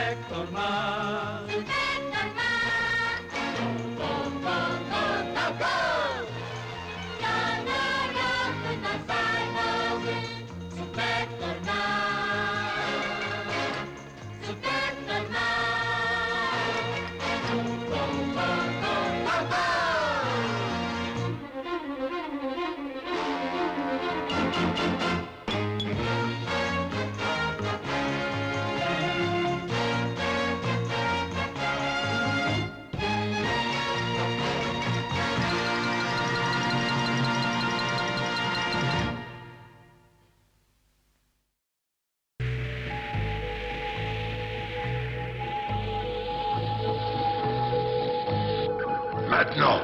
Spectorman. Maintenant.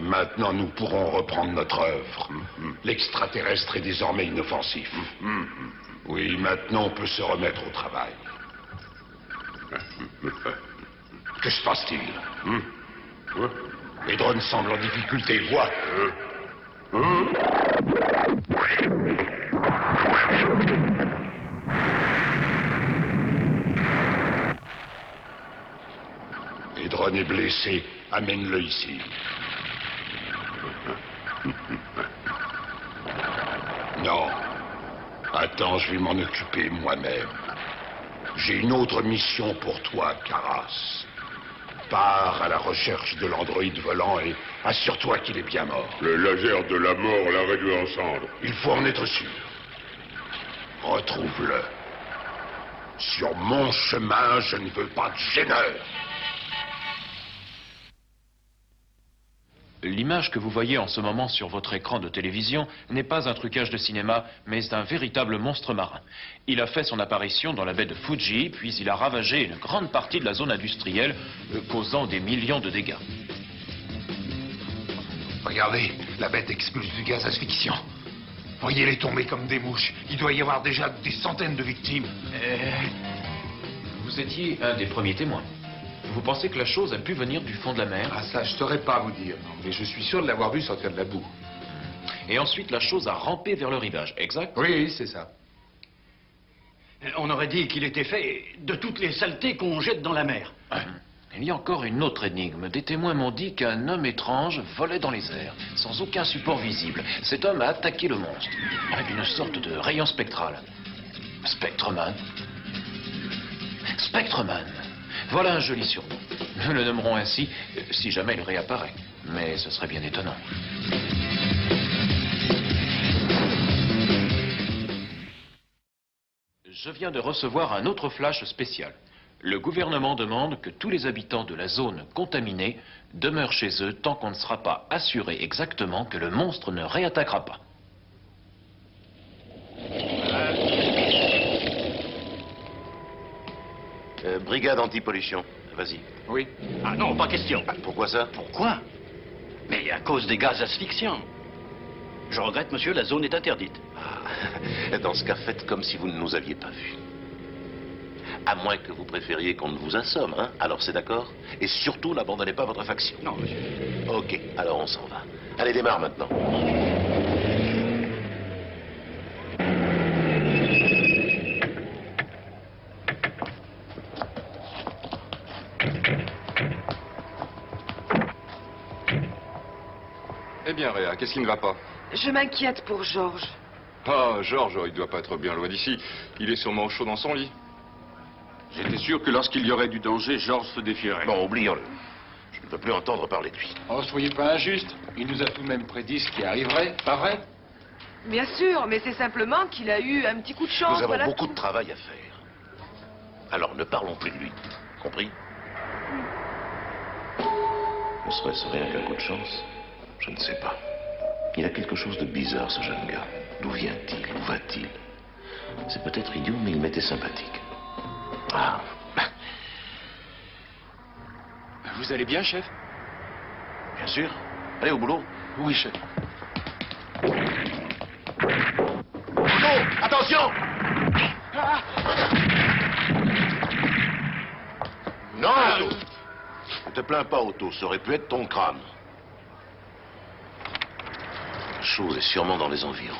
Maintenant, nous pourrons reprendre notre œuvre. L'extraterrestre est désormais inoffensif. Oui, maintenant, on peut se remettre au travail. Que se passe-t-il? Les drones semblent en difficulté, vois. Les drones est blessé, amène-le ici. Non. Attends, je vais m'en occuper moi-même. J'ai une autre mission pour toi, Karas. Pars à la recherche de l'androïde volant et assure-toi qu'il est bien mort. Le laser de la mort l'a réduit en cendres. Il faut en être sûr. Retrouve-le. Sur mon chemin, je ne veux pas de gêneurs. L'image que vous voyez en ce moment sur votre écran de télévision n'est pas un trucage de cinéma, mais un véritable monstre marin. Il a fait son apparition dans la baie de Fuji, puis il a ravagé une grande partie de la zone industrielle, causant des millions de dégâts. Regardez, la bête expulse du gaz asphyxiant. Voyez-les tomber comme des mouches. Il doit y avoir déjà des centaines de victimes. Vous étiez un des premiers témoins. Vous pensez que la chose a pu venir du fond de la mer? Ah ça, je saurais pas vous dire, non. Mais je suis sûr de l'avoir vu sortir de la boue. Et ensuite, la chose a rampé vers le rivage, exact? Oui, c'est ça. On aurait dit qu'il était fait de toutes les saletés qu'on jette dans la mer. Il y a encore une autre énigme. Des témoins m'ont dit qu'un homme étrange volait dans les airs, sans aucun support visible. Cet homme a attaqué le monstre, avec une sorte de rayon spectral. Spectreman. Spectreman. Voilà un joli surnom. Nous le nommerons ainsi si jamais il réapparaît. Mais ce serait bien étonnant. Je viens de recevoir un autre flash spécial. Le gouvernement demande que tous les habitants de la zone contaminée demeurent chez eux tant qu'on ne sera pas assuré exactement que le monstre ne réattaquera pas. Brigade anti-pollution. Vas-y. Oui. Ah non, pas question. Pourquoi ça? Pourquoi? Mais à cause des gaz asphyxiants. Je regrette, monsieur, la zone est interdite. Ah, dans ce cas, faites comme si vous ne nous aviez pas vus. À moins que vous préfériez qu'on ne vous assomme, hein? Alors c'est d'accord? Et surtout, n'abandonnez pas votre faction. Non, monsieur. Ok, alors on s'en va. Allez, démarre maintenant. Eh bien, Réa, qu'est-ce qui ne va pas? Je m'inquiète pour Georges. Ah, Georges, il doit pas être bien loin d'ici. Il est sûrement au chaud dans son lit. J'étais sûr que lorsqu'il y aurait du danger, Georges se défierait. Bon, oublions-le. Je ne veux plus entendre parler de lui. Oh, soyez pas injuste. Il nous a tout de même prédit ce qui arriverait, pas vrai? Bien sûr, mais c'est simplement qu'il a eu un petit coup de chance. Nous avons voilà beaucoup tout. de travail à faire. Alors ne parlons plus de lui. Compris? Ne serait-ce rien qu'un coup de chance? Je ne sais pas. Il a quelque chose de bizarre, ce jeune gars. D'où vient-il? Où va-t-il? C'est peut-être idiot, mais il m'était sympathique. Ah. Vous allez bien, chef? Bien sûr. Allez au boulot. Oui, chef. Otto, attention! Non, Otto. Ne te plains pas, Otto. Ça aurait pu être ton crâne. La chose est sûrement dans les environs.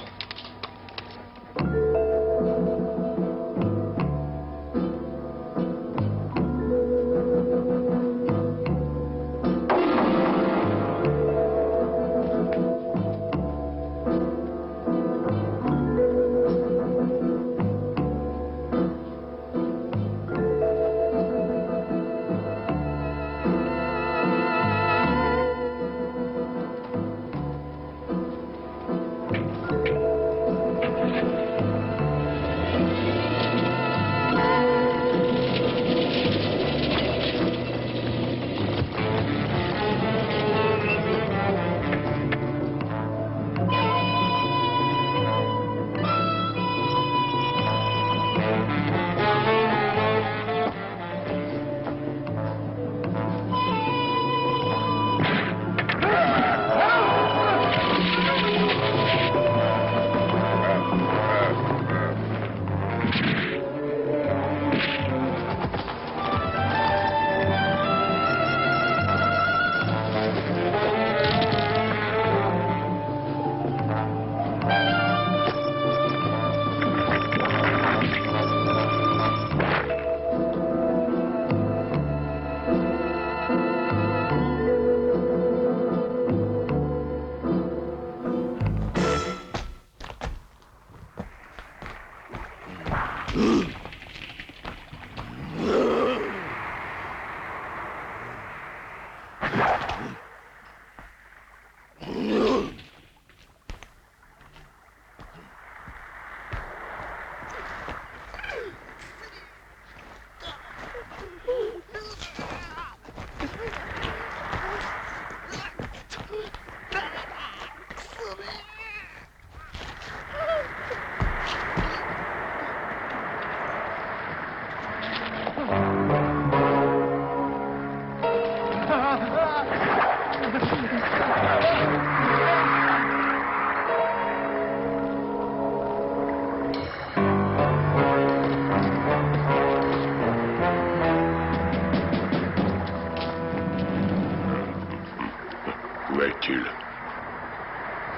Où est-il?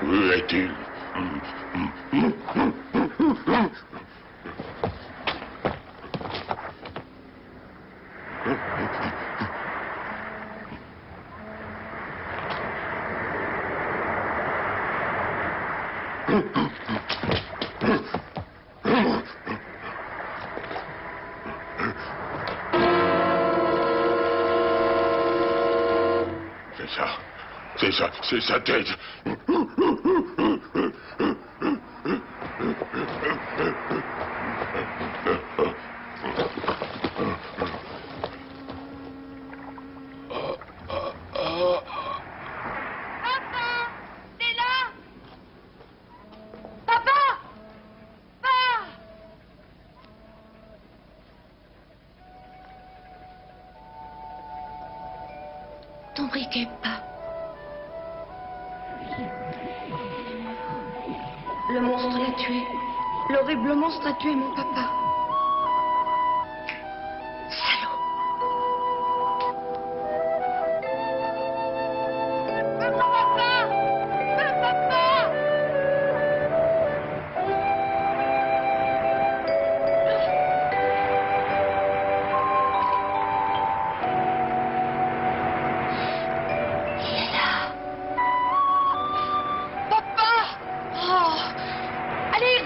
Où est-il? C'est sa tête. Ton briquet, pas. Le monstre l'a tué. L'horrible monstre a tué mon papa. Salaud. Papa! Papa! Il est là. Papa! Oh! Allez,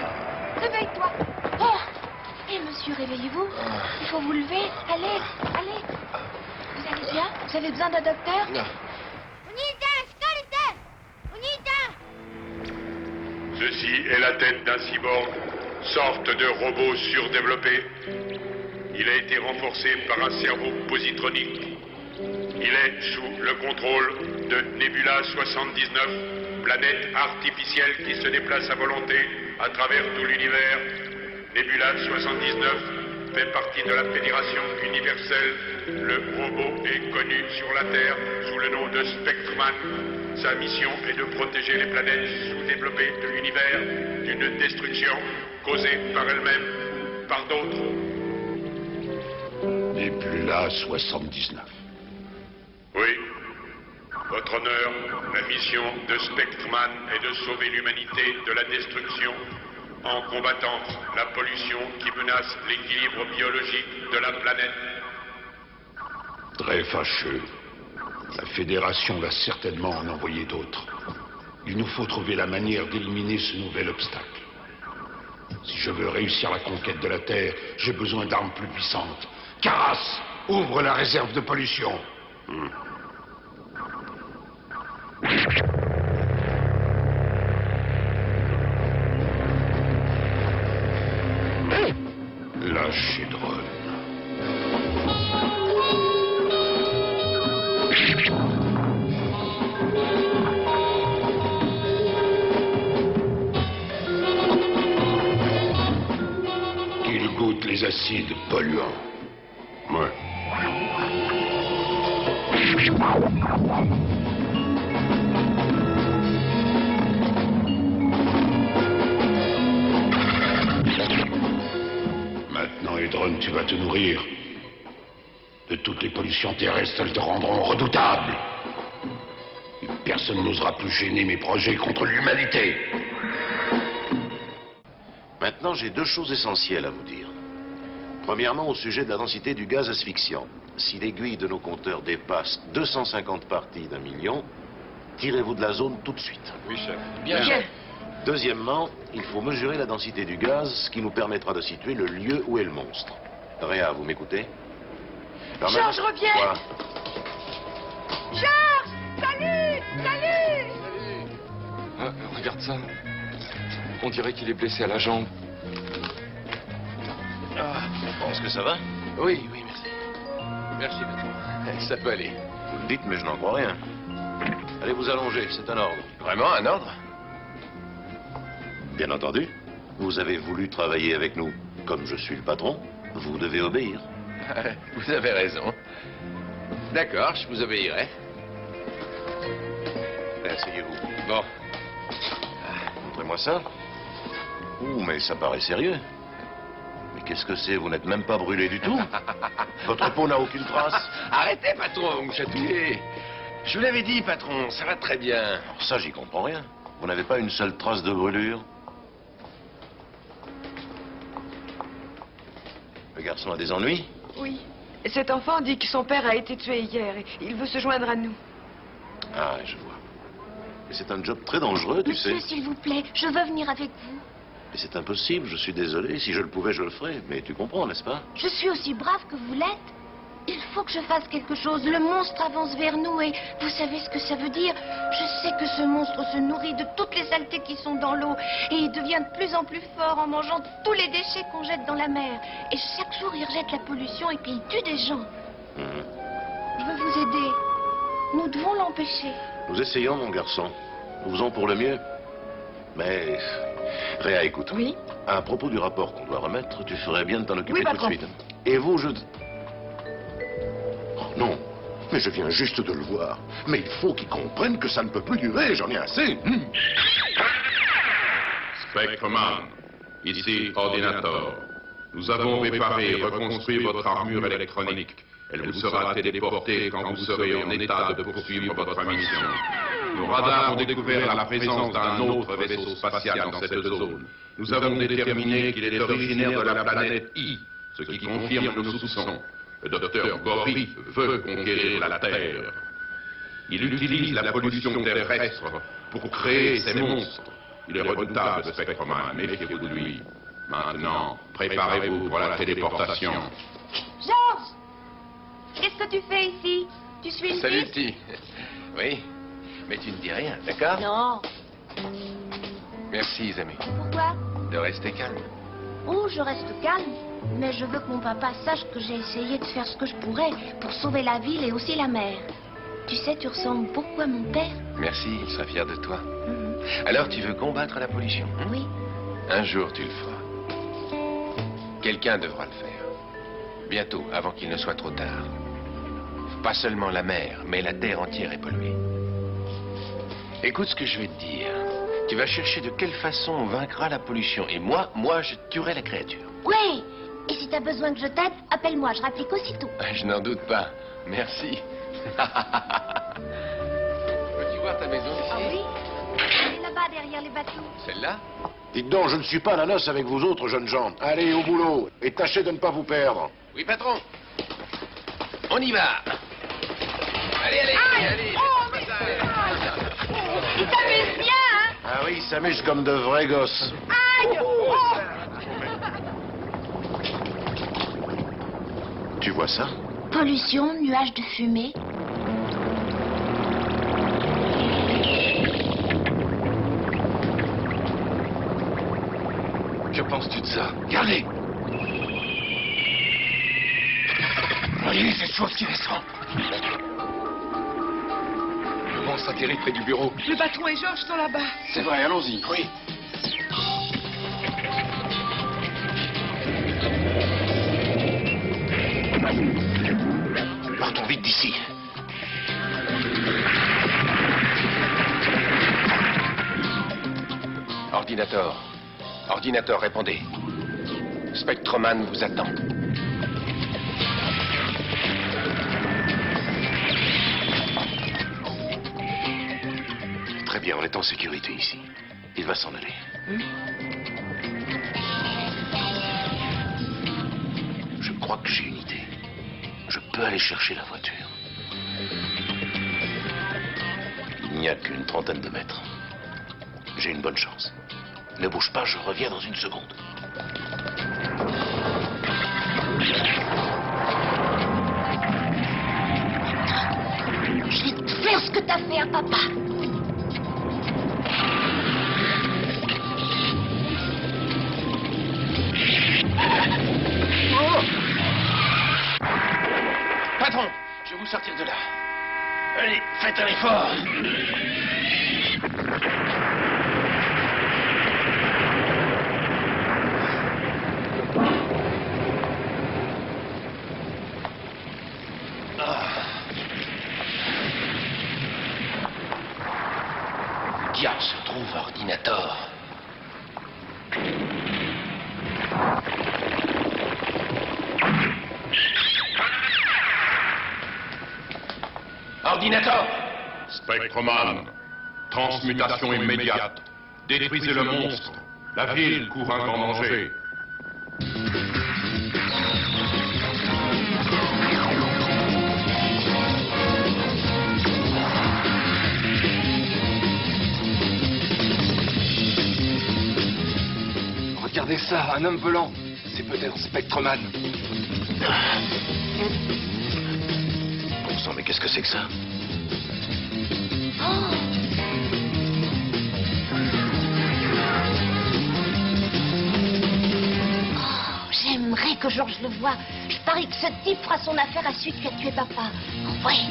réveille-toi. Oh! Eh, monsieur, réveillez-vous. Il faut vous lever. Allez, allez. Vous allez bien? Vous avez besoin d'un docteur? Ceci est la tête d'un cyborg, sorte de robot surdéveloppé. Il a été renforcé par un cerveau positronique. Il est sous le contrôle de Nebula 79, planète artificielle qui se déplace à volonté à travers tout l'univers. Nebula 79, fait partie de la Fédération universelle. Le robot est connu sur la Terre sous le nom de Spectreman. Sa mission est de protéger les planètes sous-développées de l'univers d'une destruction causée par elle-même ou par d'autres. Nebula 79. Oui. Votre honneur, la mission de Spectreman est de sauver l'humanité de la destruction en combattant la pollution qui menace l'équilibre biologique de la planète. Très fâcheux. La Fédération va certainement en envoyer d'autres. Il nous faut trouver la manière d'éliminer ce nouvel obstacle. Si je veux réussir la conquête de la Terre, j'ai besoin d'armes plus puissantes. Caras, ouvre la réserve de pollution. Lâchez drone. Qu'il goûte les acides polluants. Ouais. Maintenant, Edron, tu vas te nourrir. De toutes les pollutions terrestres, elles te rendront redoutable. Et personne n'osera plus gêner mes projets contre l'humanité. Maintenant, j'ai deux choses essentielles à vous dire. Premièrement, au sujet de la densité du gaz asphyxiant. Si l'aiguille de nos compteurs dépasse 250 parties d'un million, tirez-vous de la zone tout de suite. Oui, chef. Bien. Deuxièmement, il faut mesurer la densité du gaz, ce qui nous permettra de situer le lieu où est le monstre. Réa, vous m'écoutez? Georges, reviens! Quoi? Georges! Salut! Salut! Ah, regarde ça. On dirait qu'il est blessé à la jambe. Est-ce que ça va? Oui, merci. Merci, patron. Ça peut aller. Vous le dites, mais je n'en crois rien. Allez vous allonger, c'est un ordre. Vraiment, un ordre? Bien entendu. Vous avez voulu travailler avec nous. Comme je suis le patron, vous devez obéir. Vous avez raison. D'accord, je vous obéirai. Asseyez-vous. Bon. Montrez-moi ça. Ouh, mais ça paraît sérieux. Mais qu'est-ce que c'est? Vous n'êtes même pas brûlé du tout. Votre peau n'a aucune trace. Arrêtez, patron, vous me chatouillez. Je vous l'avais dit, patron, ça va très bien. Alors ça, j'y comprends rien. Vous n'avez pas une seule trace de brûlure? Le garçon a des ennuis? Oui. Cet enfant dit que son père a été tué hier et il veut se joindre à nous. Ah, je vois. Mais c'est un job très dangereux, tu sais. Monsieur, s'il vous plaît, je veux venir avec vous. Mais c'est impossible, je suis désolé. Si je le pouvais, je le ferais. Mais tu comprends, n'est-ce pas? Je suis aussi brave que vous l'êtes. Il faut que je fasse quelque chose. Le monstre avance vers nous et vous savez ce que ça veut dire? Je sais que ce monstre se nourrit de toutes les saletés qui sont dans l'eau et il devient de plus en plus fort en mangeant tous les déchets qu'on jette dans la mer. Et chaque jour, il rejette la pollution et puis il tue des gens. Je veux vous aider. Nous devons l'empêcher. Nous essayons, mon garçon. Nous faisons pour le mieux. Mais... Réa, écoute. Oui? À propos du rapport qu'on doit remettre, tu ferais bien de t'en occuper Oui, tout de patron. suite. Et vous, je... Oh non, mais je viens juste de le voir. Mais il faut qu'ils comprennent que ça ne peut plus durer, j'en ai assez. Spectreman, ici Ordinator. Nous avons réparé et reconstruit votre armure électronique. Elle vous sera téléportée quand vous serez en état de poursuivre votre mission. Nos radars ont découvert la présence d'un autre vaisseau spatial dans cette zone. Nous avons déterminé qu'il est originaire de la planète I, ce qui confirme nos soupçons. Le docteur Gori veut conquérir la Terre. Il utilise la pollution terrestre pour créer ces monstres. Il est redoutable, Spectreman, méfiez-vous de lui. Maintenant, préparez-vous pour la téléportation. Georges! Qu'est-ce que tu fais ici? Tu suis une Salut, piste? petit. Oui, mais tu ne dis rien, d'accord? Non. Merci, les amis, Pourquoi? de rester calme. Oh, je reste calme. Mais je veux que mon papa sache que j'ai essayé de faire ce que je pourrais pour sauver la ville et aussi la mer. Tu sais, tu ressembles beaucoup à mon père. Merci, il sera fier de toi. Alors, tu veux combattre la pollution, hein? Oui. Un jour, tu le feras. Quelqu'un devra le faire. Bientôt, avant qu'il ne soit trop tard. Pas seulement la mer, mais la terre entière est polluée. Écoute ce que je vais te dire. Tu vas chercher de quelle façon on vaincra la pollution. Et moi, je tuerai la créature. Ouais. Et si t'as besoin que je t'aide, appelle-moi, je rapplique aussitôt. Je n'en doute pas. Merci. Peux-tu voir ta maison ici? Ah oui? Elle est là-bas, derrière les bateaux. Celle-là? Dites donc, je ne suis pas à la noce avec vous autres jeunes gens. Allez, au boulot, et tâchez de ne pas vous perdre. Oui, patron. On y va. Allez, allez. Il t'amuse bien, hein? Ah oui, ils s'amusent comme de vrais gosses. Aïe! Tu vois ça? Pollution, nuages de fumée. Que penses-tu de ça? Regardez. Voyez cette chose qui descend. Le monstre atterrit près du bureau. Le patron et Georges sont là-bas. C'est vrai, allons-y. Oui. Partons vite d'ici. Ordinateur, répondez. Spectroman vous attend. Très bien, on est en sécurité ici. Il va s'en aller. Je crois que j'ai une idée. Je peux aller chercher la voiture. Il n'y a qu'une trentaine de mètres. J'ai une bonne chance. Ne bouge pas, je reviens dans une seconde. Je vais te faire ce que t'as fait à papa. Patron, je vais vous sortir de là. Allez, faites un effort. Où diable se trouve Ordinator? Ordinator! Spectroman, transmutation immédiate. Détruisez le monstre. La ville court un grand danger. Regardez ça, un homme volant. C'est peut-être Spectroman. Bon sang, mais qu'est-ce que c'est que ça? J'aimerais que Georges le voie. Je parie que ce type fera son affaire à celui qui a tué papa. Ouais.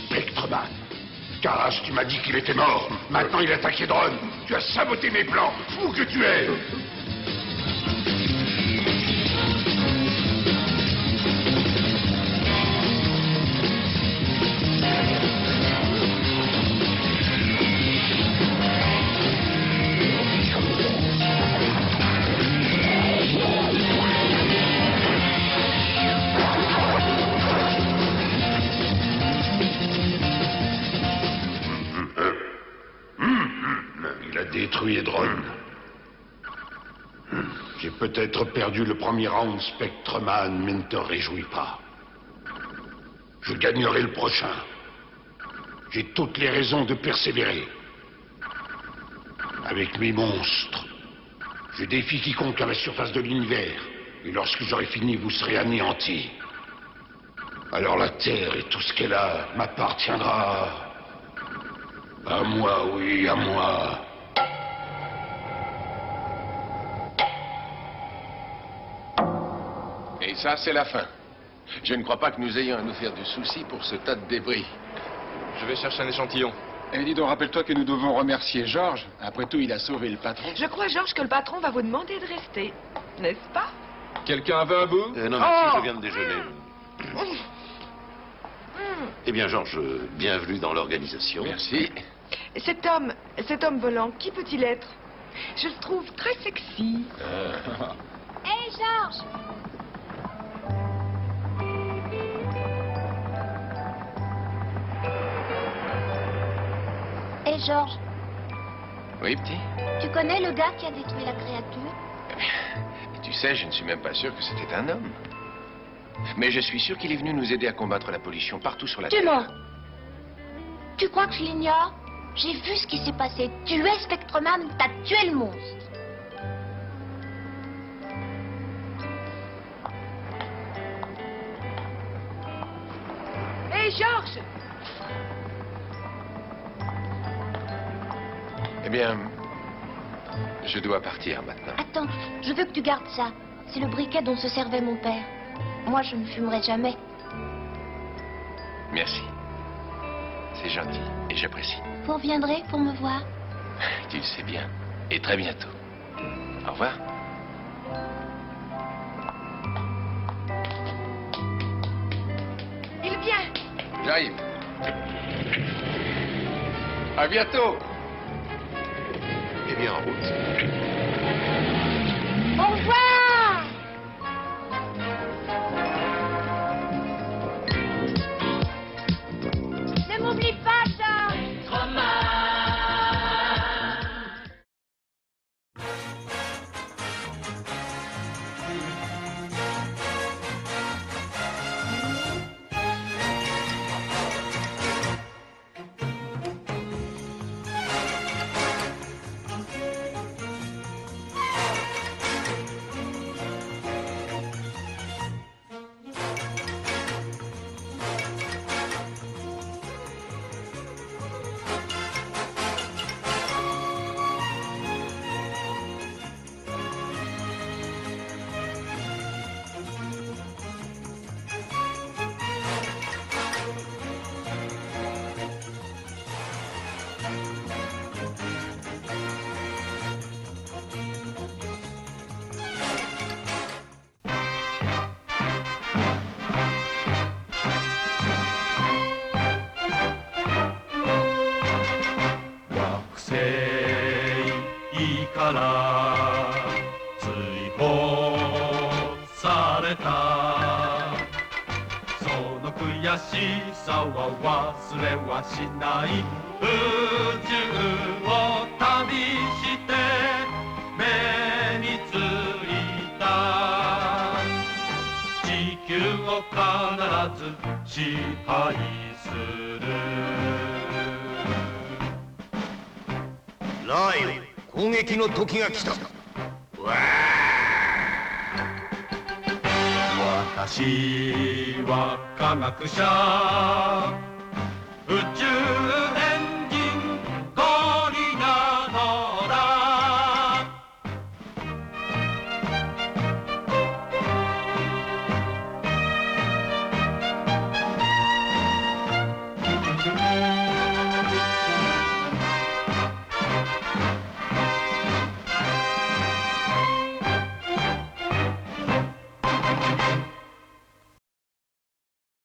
Spectroman. Caras, tu m'as dit qu'il était mort. Maintenant, il attaque Hedron. Tu as saboté mes plans. Fou que tu es. Il a détruit Hedron. J'ai peut-être perdu le premier round, Spectroman, mais ne te réjouis pas. Je gagnerai le prochain. J'ai toutes les raisons de persévérer. Avec mes monstres, je défie quiconque à la surface de l'univers. Et lorsque j'aurai fini, vous serez anéantis. Alors la Terre et tout ce qu'elle a m'appartiendra. À moi, oui, à moi. Et ça, c'est la fin. Je ne crois pas que nous ayons à nous faire du souci pour ce tas de débris. Je vais chercher un échantillon. Et dis donc, rappelle-toi que nous devons remercier Georges. Après tout, il a sauvé le patron. Je crois, Georges, que le patron va vous demander de rester. N'est-ce pas? Quelqu'un avait un bout Non, merci, je viens de déjeuner. Eh bien, Georges, bienvenue dans l'organisation. Merci. Cet homme volant, qui peut-il être? Je le trouve très sexy. Hé, Georges! Hé, Georges, Oui, petit? tu connais le gars qui a détruit la créature? Et tu sais, je ne suis même pas sûr que c'était un homme. Mais je suis sûr qu'il est venu nous aider à combattre la pollution partout sur la Tu Terre. mens. Tu crois que je l'ignore? J'ai vu ce qui s'est passé. Tu es Spectreman, t'as tué le monstre. Hé, Georges! Eh bien, je dois partir maintenant. Attends, je veux que tu gardes ça. C'est le briquet dont se servait mon père. Moi, je ne fumerai jamais. Merci. C'est gentil et j'apprécie. Vous reviendrez pour me voir? Tu le sais bien. Et très bientôt. Au revoir. Il vient! J'arrive. À bientôt. Eh bien, en route. Au revoir! Ne m'oublie pas, Georges!